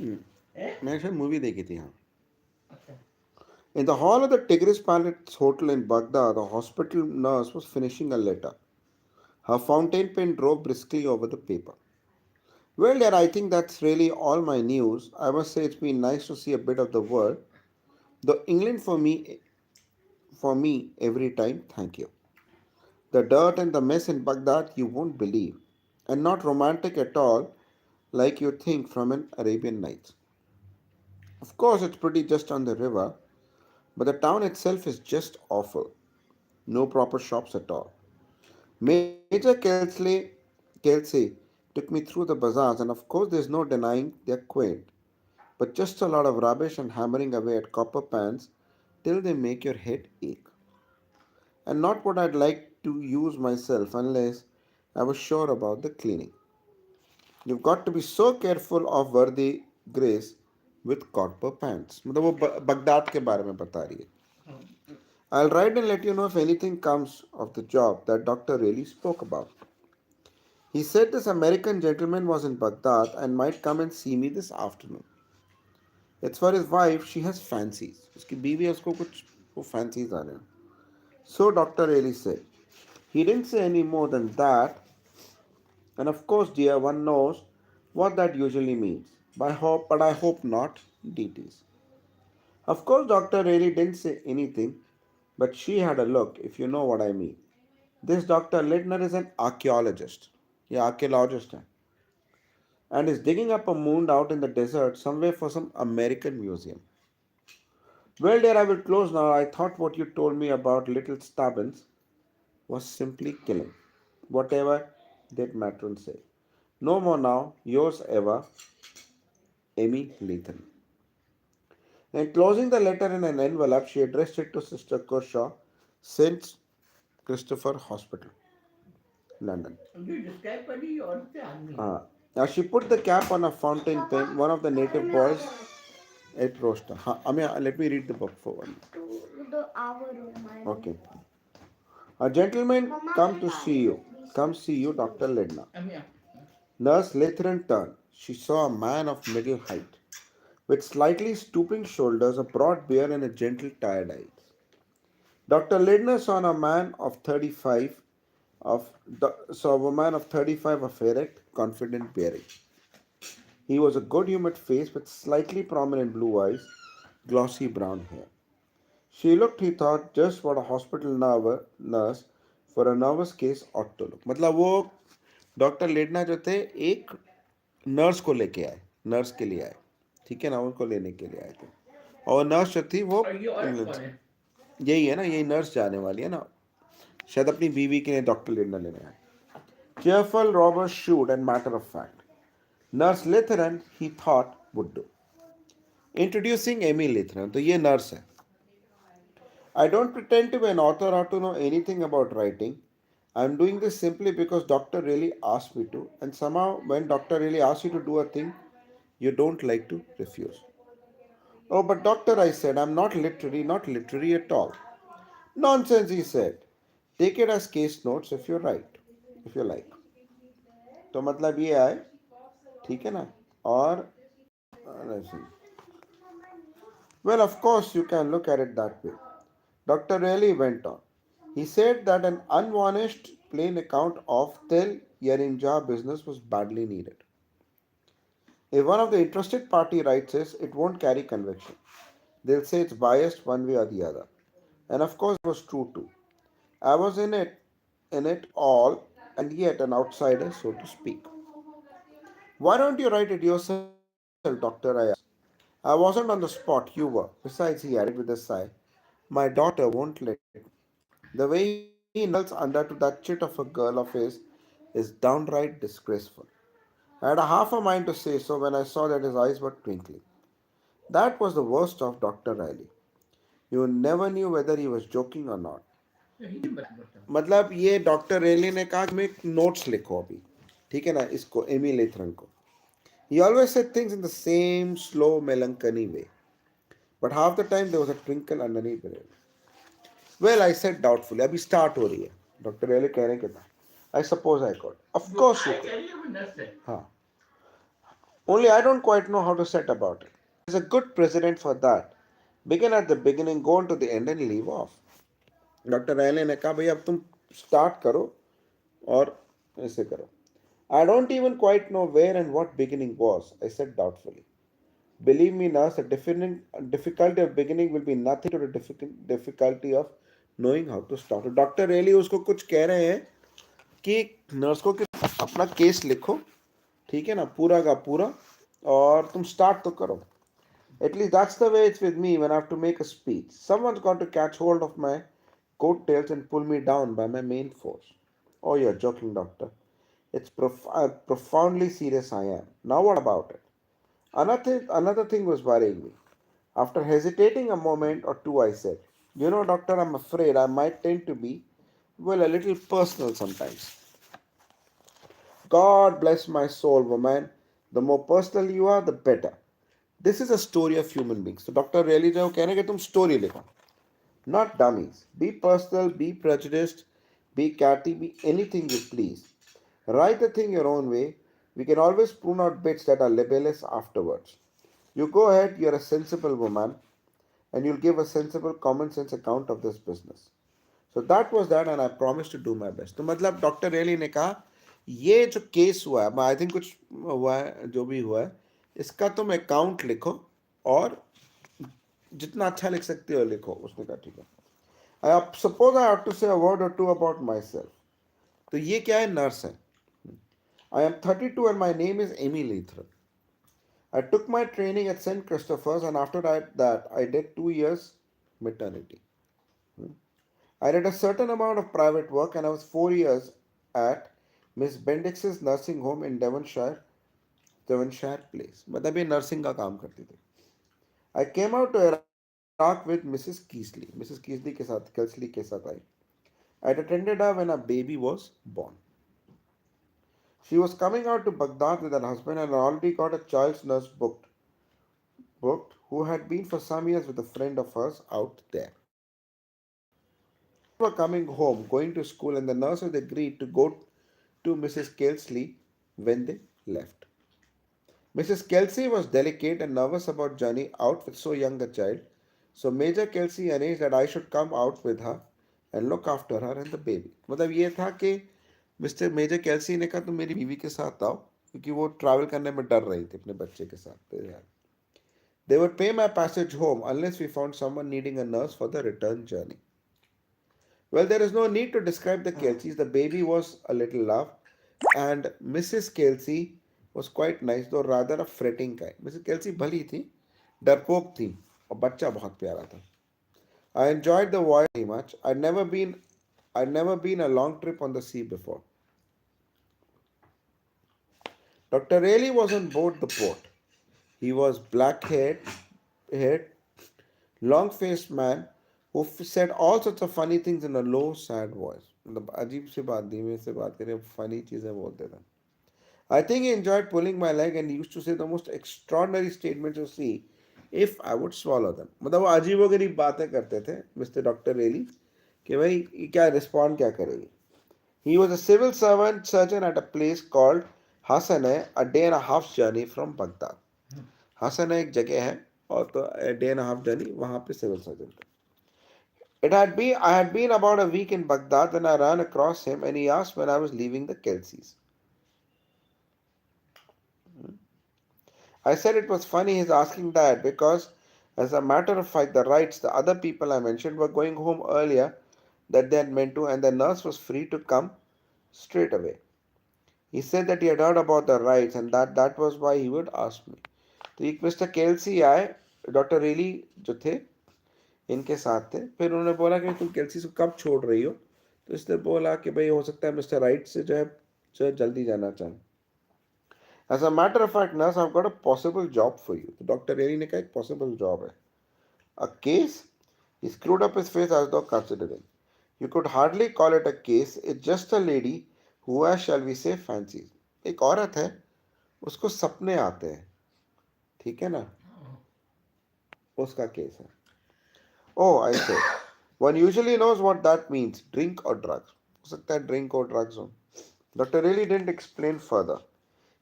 मैंने शायद मूवी देखी थी हाँ. In the hall of the Tigris Palace Hotel in Baghdad, the hospital nurse was finishing a letter. Her fountain pen drove briskly over the paper. Well, dear, I think that's really all my news. I must say it's been nice to see a bit of the world. The England for me, every time. Thank you. The dirt and the mess in Baghdad, you won't believe, and not romantic at all, like you think from an Arabian Nights. Of course, it's pretty just on the river, but the town itself is just awful. No proper shops at all. Major Kelsey took me through the bazaars, and of course, there's no denying they're quaint, but just a lot of rubbish and hammering away at copper pans till they make your head ache. And not what I'd like to use myself unless I was sure about the cleaning. You've got to be so careful of worthy grace with copper pans. मतलब वो Baghdad के बारे में बता रही है. I'll write and let you know if anything comes of the job that doctor really spoke about. He said this American gentleman was in Baghdad and might come and see me this afternoon. It's for his wife, she has fancies. उसकी बीवी है उसको कुछ वो fancies आ रहे हैं. So doctor really said. He didn't say any more than that. And of course, dear, one knows what that usually means. But I hope not. DTs. Of course, doctor really didn't say anything, but she had a look, if you know what I mean. This Dr. Lidner is an archaeologist. Yeah, archaeologist. है. And is digging up a mound out in the desert somewhere for some American museum. Well, dear, I will close now. I thought what you told me about little Stubbins was simply killing. Whatever did matron say. No more now. Yours ever, Amy Lethan. And closing the letter in an envelope, she addressed it to Sister Kershaw, St. Christopher Hospital, London. Now she put the cap on a fountain pen. One of the native boys ate roaster. Let me read the book for one. Okay. A gentleman come to see you. Come see you, Dr. Ledna. Nurse Lathran turned. She saw a man of middle height, with slightly stooping shoulders, a broad beard, and a gentle, tired eyes. Dr. Ledner saw a man of 35 saw a man of 35 of erect, confident bearing. He was a good-humoured face with slightly prominent blue eyes, glossy brown hair. She looked, he thought, just what a hospital nurse for a nervous case ought to look. मतलब वो doctor लेडना जो थे एक nurse को लेके आए, nurse के लिए आए, ठीक है ना, उनको लेने के लिए आए थे. और नर्स जो थी वो इंग्लैंड से. यही है ना, यही नर्स जाने वाली है ना, शायद अपनी बीवी के लिए डॉक्टर लेडना लेने आए. Cheerful, robust, shrewd, and matter of fact. Nurse Litharan, he thought, would do. Introducing Amy Litharan. तो ये नर्स है. I don't pretend to be an author or to know anything about writing. I'm doing this simply because doctor really asked me to, and somehow when doctor really asks you to do a thing, you don't like to refuse. Oh, but doctor, I said, I'm not literary at all. Nonsense, he said. Take it as case notes if you're right, if you like. तो मतलब ये है, ठीक है ना, और well, of course, you can look at it that way. Dr. Raleigh went on. He said that an unvarnished, plain account of Tel Yerinja business was badly needed. If one of the interested party writes this, it won't carry conviction. They'll say it's biased one way or the other. And of course, it was true too. I was in it all, and yet an outsider, so to speak. Why don't you write it yourself, doctor? I asked. I wasn't on the spot, you were. Besides, he added with a sigh, my daughter won't let me. The way he nuzzles under to that chit of a girl of his is downright disgraceful. I had a half a mind to say so when I saw that his eyes were twinkling. That was the worst of Dr. Riley. You never knew whether he was joking or not. मतलब ये doctor रेली ने कहा कि मैं notes लिखो अभी, ठीक है ना, इसको एमी लेथरन को. He always said things in the same slow melancholy way, but half the time there was a twinkle underneath it. Well, I said doubtfully. अभी start हो रही है. डॉक्टर रेली कहने के था. I suppose I could. Of course you could. हाँ. Only I don't quite know how to set about it. There's a good precedent for that. Begin at the beginning, go on to the end and leave off. Doctor रैले ने कहा भाई अब तुम start करो और ऐसे करो. I don't even quite know where and what beginning was, I said doubtfully. Believe me, nurse, the difficulty of beginning will be nothing to the difficulty of knowing how to start. Doctor Reilly उसको कुछ कह रहे हैं कि nurse को कि अपना case लिखो, ठीक है ना, पूरा का पूरा, और तुम स्टार्ट तो करो. At least that's the way it's with me when I have to make a speech. Someone's got to catch hold of my coattails and pull me down by my main force. Oh, you're joking, doctor. It's profoundly serious I am. Now what about it? Another thing was worrying me. After hesitating a moment or two, I said, you know, doctor, I'm afraid I might tend to be, well, a little personal sometimes. God bless my soul, woman. The more personal you are, the better. This is a story of human beings. So Dr. really जो कहने कि तुम story लिखो, not dummies. Be personal, be prejudiced, be catty, be anything you please. Write the thing your own way. We can always prune out bits that are libelous afterwards. You go ahead, you're a sensible woman, and you'll give a sensible, common sense account of this business. So that was that, and I promised to do my best. तो मतलब doctor रेली ने कहा ये जो case हुआ है, I think कुछ हुआ है, जो भी हुआ है, इसका तुम अकाउंट लिखो और जितना अच्छा लिख सकते हो लिखो. उसने कहा ठीक है. I suppose I have to say a word और टू अबाउट माई सेल्फ. तो ये क्या है, नर्स है. I am 32 and my name is Amy Leithran. I took my training at St. Christopher's and after that I did 2 years maternity. I did a certain amount of private work and I was 4 years at Miss Bendix's nursing home in Devonshire Place. मतलब ये nursing का काम करती थी. I came out to Iraq with Mrs. Keasley. Mrs. Keasley के साथ, Kelsley के साथ आई. I had attended her when her baby was born. She was coming out to Baghdad with her husband and already got a child's nurse booked who had been for some years with a friend of hers out there. Were coming home, going to school, and the nurses agreed to go to Mrs. Kelsley when they left. Mrs. Kelsey was delicate and nervous about journey out with so young a child, so Major Kelsey arranged that I should come out with her and look after her and the baby. मतलब ये था कि mister major कैल्सी ने कहा तुम मेरी बीवी के साथ आओ क्योंकि वो ट्रैवल करने में डर रही थी अपने बच्चे के साथ. They would pay my passage home unless we found someone needing a nurse for the return journey. Well, there is no need to describe the Kelseys. The baby was a little love, and Mrs. Kelsey was quite nice, though rather a fretting kind. Mrs. Kelsey भली थी, डरपोक थी, और बच्चा बहुत प्यारा था. I enjoyed the voyage very much. I'd never been a long trip on the sea before. Dr. Rayleigh was on board the boat. He was haired, long-faced man who said all sorts of funny things in a low, sad voice. मतलब अजीब सी बात, धीमे से बात करे, funny चीजें बोलते थे. I think he enjoyed pulling my leg and he used to say the most extraordinary statements to see if I would swallow them. मतलब वो अजीबोगरीब बातें करते थे मिस्टर डॉक्टर रेली कि भाई क्या रिस्पॉन्ड क्या करेगी. He was a civil servant surgeon at a place called Hasane, a day and a half journey from Baghdad. Hasane एक जगह है और तो a day and a half journey वहाँ पे civil surgeon थे. I had been about a week in Baghdad when I ran across him and he asked when I was leaving the Kelseys. I said it was funny his asking that because, as a matter of fact, the Wrights, the other people I mentioned, were going home earlier than they had meant to, and the nurse was free to come straight away. He said that he had heard about the Wrights and that was why he would ask me. तो एक mister Kelsey आए, doctor रेली जो थे इनके साथ थे. फिर उन्होंने बोला कि तुम केल्सी को कब छोड़ रही हो. तो इसने बोला कि भाई हो सकता है मिस्टर राइट से जो है जल्दी जाना चाहें. As a matter of fact, nurse, I've got a possible job for you. तो डॉक्टर रेली ने कहा एक possible job है. A case? He screwed up his face as though considering. You could hardly call it a case. It's just a lady who has, shall we say, fancies. एक औरत है, उसको सपने आते हैं, ठीक है ना, उसका केस है. Oh, I say. One usually knows what that means. Drink or drugs. हो सकता है drink or drugs हो. Dr. really didn't explain further.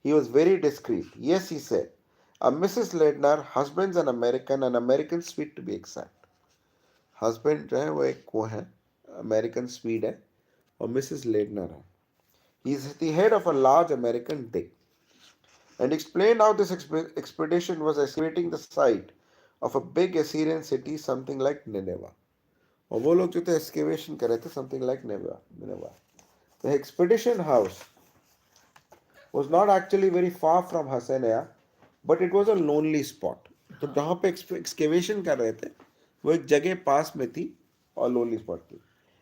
He was very discreet. Yes, he said. Mrs. Ledner, husband's an American Swede to be exact. Husband जो है वो एक को है American Swede है और Mrs. Ledner है. He is the head of a large American dig and explained how this expedition was excavating the site of a big Assyrian city something like Nineveh. और वो लोग जो थे excavation कर रहे थे something like Nineveh. The expedition house was not actually very far from Hassanaya, but it was a lonely spot. तो जहाँ पे excavation कर रहे थे वो एक जगह पास में थी और lonely spot थी.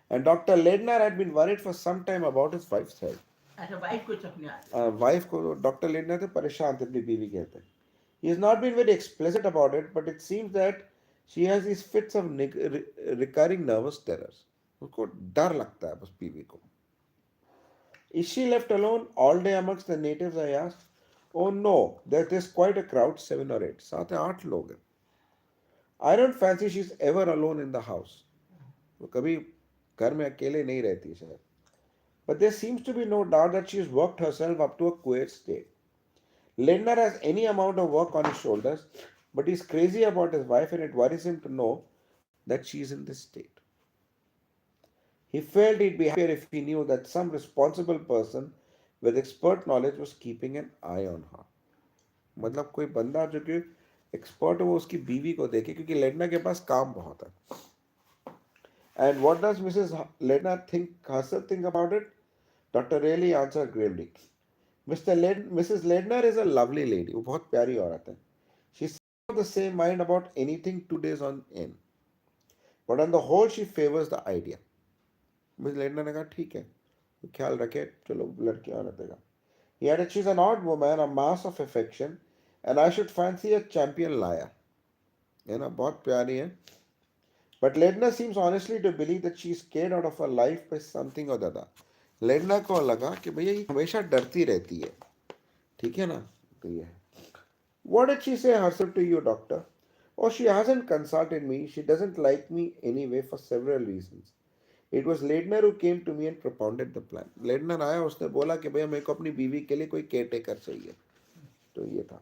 And Dr. Ledner had been worried for some time about his wife's health. अच्छा वाइफ को चखने आते वाइफ को डॉक्टर लेडनर थे परेशान थे अपनी बीवी के कहते. He has not been very explicit about it, but it seems that she has these fits of recurring nervous terrors. उसको डर लगता है बस बीवी को. Is she left alone all day amongst the natives? I asked. Oh no, there's quite a crowd, 7 or 8. साथ है 8 लोग हैं. I don't fancy she's ever alone in the house. वो कभी घर में अकेले नहीं रहती शायद. But there seems to be no doubt that she's worked herself up to a queer state. Lindner has any amount of work on his shoulders, but he's crazy about his wife and it worries him to know that she's in this state. He felt he'd be happier if he knew that some responsible person with expert knowledge was keeping an eye on her. मतलब कोई बंदा जो कि expert हो वो उसकी बीवी को देखे क्योंकि लेडना के पास काम बहुत है. And what does Mrs. Ledner herself think about it? Dr. Rayleigh answered gravely. Mrs. Ledner is a lovely lady. वो बहुत प्यारी औरत है. She's of the same mind about anything 2 days on end. But on the whole, she favors the idea. Mrs. Ledner ने कहा ठीक है, तो ख्याल रखे चलो लड़की औरत देगा. He added, she's an odd woman, a mass of affection, and I should fancy a champion liar. है ना, बहुत प्यारी है. But Ledner seems honestly to believe that she's scared out of her life by something or the other. लेडना को लगा कि भैया ये हमेशा डरती रहती है. ठीक है ना, तो ये है. What did she say herself to you, doctor? Oh, she hasn't consulted me. She doesn't like me anyway for several reasons. It was Ledner who came to me and propounded the plan. Ledner आया, उसने बोला कि भैया मेरे को अपनी बीवी के लिए कोई केयरटेकर चाहिए. तो ये था.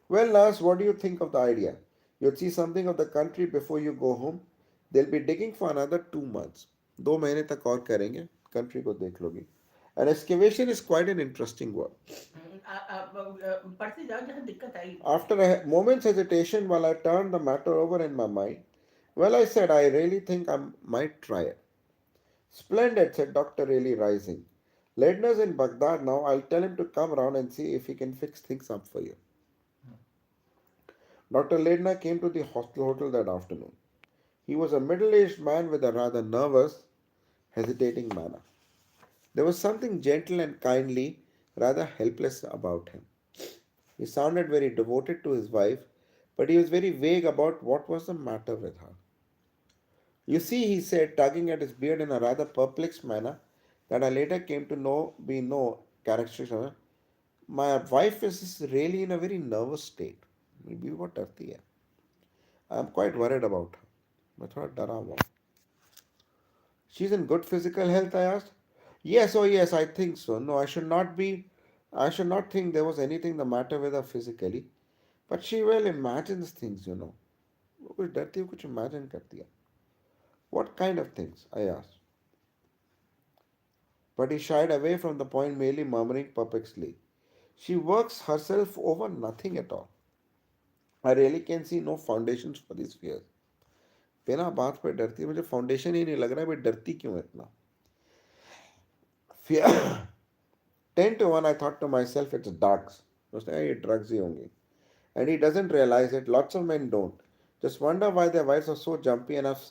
Well, nurse, what do you think of the idea? You'd see something of the country before you go home. They'll be digging for another 2 months. 2 महीने तक और करेंगे. Country को देख लोगी. And excavation is quite an interesting work. After a moment's hesitation, while I turned the matter over in my mind, well, I said, I really think I might try it. Splendid, said Dr. Rayleigh, rising. Ledner's in Baghdad now. I'll tell him to come round and see if he can fix things up for you. Dr. Ledner came to the hotel that afternoon. He was a middle-aged man with a rather nervous, hesitating manner. There was something gentle and kindly, rather helpless about him. He sounded very devoted to his wife, but he was very vague about what was the matter with her. You see, he said, tugging at his beard in a rather perplexed manner that I later came to know be no characteristic. My wife is really in a very nervous state. Maybe what डरती है. I am quite worried about her. मैं थोड़ा डरा हुआ हूँ. She's in good physical health, I asked. Yes, oh yes, I think so. No, I should not think there was anything the matter with her physically. But she well imagines things, वो कुछ डरती है, कुछ imagine करती है. What kind of things? I asked. But he shied away from the point, merely murmuring perplexedly. She works herself over nothing at all. I really can see no foundations for these fears. बिना बात पे डरती है, मुझे foundation ही नहीं लग रहा है, भाई डरती क्यों है इतना. Fear. 10 to 1, I thought to myself, it's drugs. उसने कहा ये drugs ही होंगे. And he doesn't realize it. Lots of men don't. Just wonder why their wives are so jumpy and have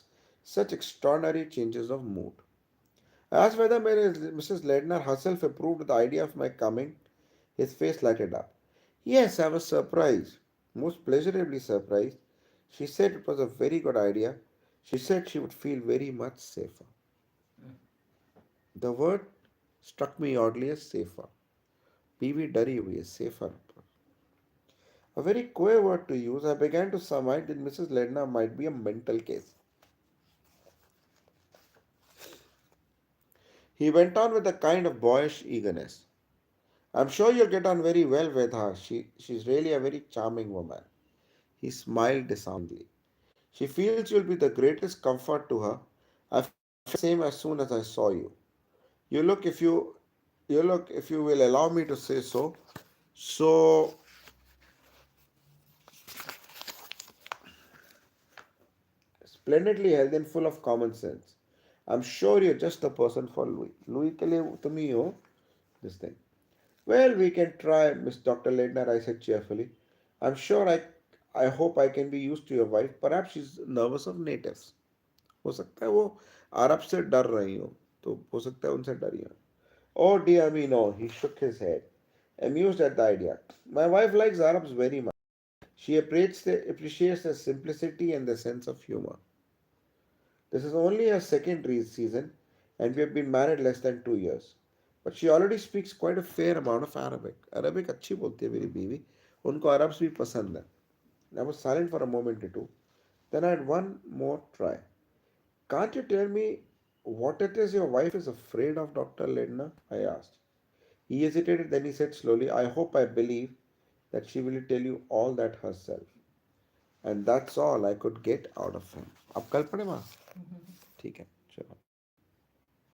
such extraordinary changes of mood. I asked whether Mrs. Ledner herself approved of the idea of my coming. His face lighted up. Yes, I was surprised. Most pleasurably surprised. She said it was a very good idea. She said she would feel very much safer. The word struck me oddly as safer. बीवी डरी हुई है, safer. A very queer word to use. I began to surmise that Mrs. Ledner might be a mental case. He went on with a kind of boyish eagerness. I'm sure you'll get on very well with her. She's really a very charming woman. He smiled disarmingly. She feels you'll be the greatest comfort to her. I felt the same as soon as I saw you. You look if you look if you will allow me to say so. So splendidly healthy and full of common sense. I'm sure you're just the person for Louis. Louis के लिए तुम ही हो this thing. Well, we can try, Miss Dr. Ledner, I said cheerfully. I'm sure I hope I can be used to your wife. Perhaps she's nervous of natives. हो सकता है वो अरब से डर रही हो तो हो सकता है उनसे डरी हो. Oh dear me, no. He shook his head, amused at the idea. My wife likes Arabs very much. She appreciates their simplicity and their sense of humor. This is only her second season, and we have been married less than 2 years. But she already speaks quite a fair amount of Arabic. Arabic अच्छी बोलती है मेरी बीवी. उनको Arabs भी पसंद है. I was silent for a moment or two. Then I had one more try. Can't you tell me what it is your wife is afraid of, Dr. Ledner? I asked. He hesitated, then he said slowly, I hope I believe that she will tell you all that herself. And that's all I could get out of him. अब कल पढ़े माँ ठीक है चलो